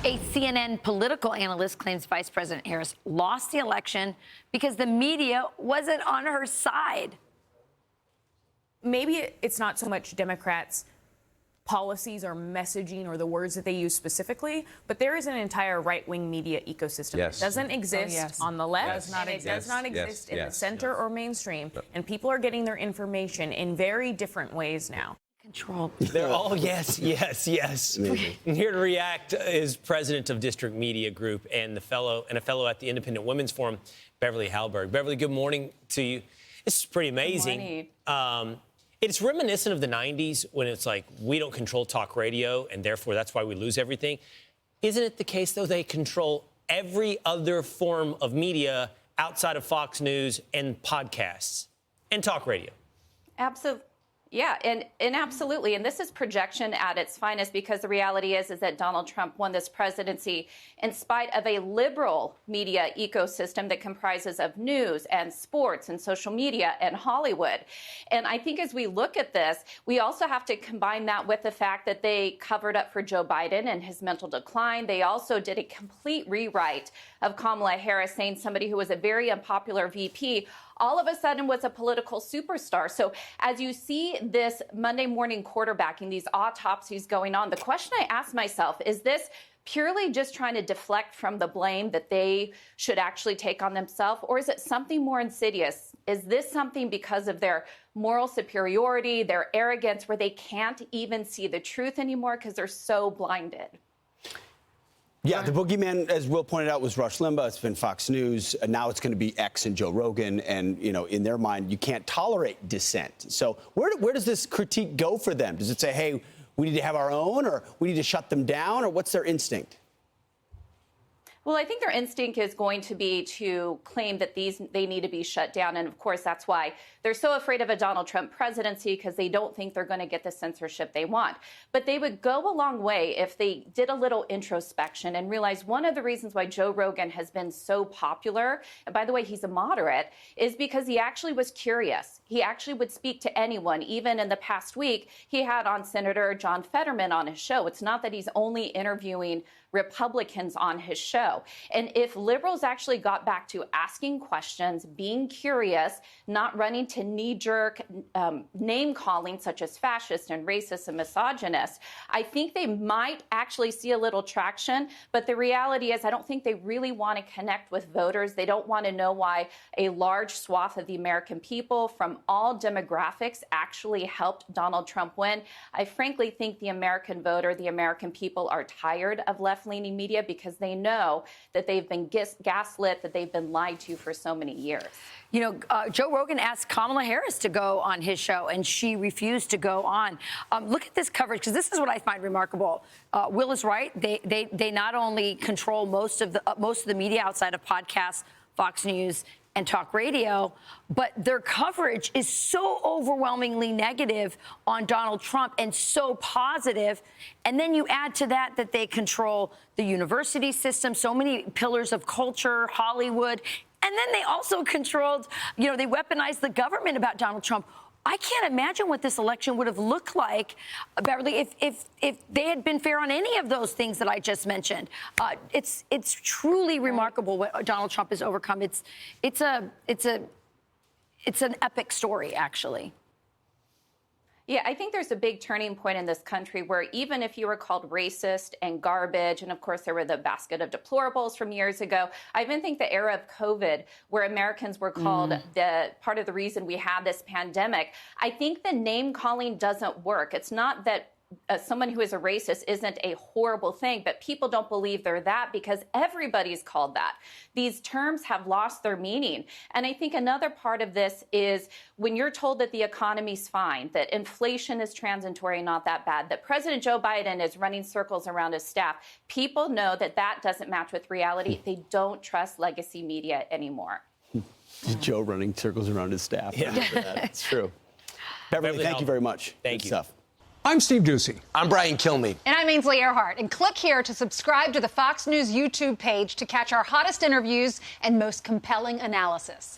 A CNN political analyst claims Vice President Harris lost the election because the media wasn't on her side. Maybe it's not so much Democrats' policies or messaging or the words that they use specifically, but there is an entire right-wing media ecosystem. Yes. It doesn't exist on the left, Yes. and it does not exist in the center Yes. or mainstream, and people are getting their information in very different ways now. Control. They're all yes. And here to react is president of District Media Group and a fellow at the Independent Women's Forum, Beverly Hallberg. Beverly, good morning to you. This is pretty amazing. It's reminiscent of the 90s when it's like we don't control talk radio and therefore that's why we lose everything. Isn't it the case, though, they control every other form of media outside of Fox News and podcasts and talk radio? Absolutely. Yeah, and absolutely. And this is projection at its finest, because the reality is that Donald Trump won this presidency in spite of a liberal media ecosystem that comprises of news and sports and social media and Hollywood. And I think as we look at this, we also have to combine that with the fact that they covered up for Joe Biden and his mental decline. They also did a complete rewrite of Kamala Harris, saying somebody who was a very unpopular VP all of a sudden was a political superstar. So as you see this Monday morning quarterbacking, these autopsies going on, the question I ask myself, is this purely just trying to deflect from the blame that they should actually take on themselves, or is it something more insidious? Is this something because of their moral superiority, their arrogance, where they can't even see the truth anymore because they're so blinded? Yeah, the boogeyman, as Will pointed out, was Rush Limbaugh. It's been Fox News. And now it's going to be X and Joe Rogan. And, you know, in their mind, you can't tolerate dissent. So where does this critique go for them? Does it say, hey, we need to have our own, or we need to shut them down, or what's their instinct? Well, I think their instinct is going to be to claim that they need to be shut down. And of course, that's why they're so afraid of a Donald Trump presidency, because they don't think they're going to get the censorship they want. But they would go a long way if they did a little introspection and realized one of the reasons why Joe Rogan has been so popular, and by the way, he's a moderate, is because he actually was curious. He actually would speak to anyone. Even in the past week, he had on Senator John Fetterman on his show. It's not that he's only interviewing Republicans on his show. And if liberals actually got back to asking questions, being curious, not running to knee-jerk name-calling such as fascist and racist and misogynist, I think they might actually see a little traction. But the reality is I don't think they really want to connect with voters. They don't want to know why a large swath of the American people from all demographics actually helped Donald Trump win. I frankly think the American voter, the American people are tired of left-leaning media because they know that they've been gaslit, that they've been lied to for so many years. You know, Joe Rogan asked Kamala Harris to go on his show, and she refused to go on. Look at this coverage, because this is what I find remarkable. Will is right. They not only control most of the media outside of podcasts, Fox News, and talk radio, but their coverage is so overwhelmingly negative on Donald Trump and so positive. And then you add to that they control the university system, so many pillars of culture, Hollywood. And then they also controlled, you know, they weaponized the government about Donald Trump. I can't imagine what this election would have looked like, Beverly, if they had been fair on any of those things that I just mentioned. It's truly remarkable what Donald Trump has overcome. It's an epic story, actually. Yeah, I think there's a big turning point in this country where even if you were called racist and garbage, and of course there were the basket of deplorables from years ago, I even think the era of COVID, where Americans were called the part of the reason we had this pandemic, I think the name calling doesn't work. It's not that someone who is a racist isn't a horrible thing, but people don't believe they're that because everybody's called that. These terms have lost their meaning. And I think another part of this is when you're told that the economy's fine, that inflation is transitory, not that bad, that President Joe Biden is running circles around his staff, people know that that doesn't match with reality. They don't trust legacy media anymore. Joe running circles around his staff. Yeah. That's true. Beverly, thank you very much. Thank Good you. stuff. I'm Steve Ducey. I'm Brian Kilmeade. And I'm Ainsley Earhart. And click here to subscribe to the Fox News YouTube page to catch our hottest interviews and most compelling analysis.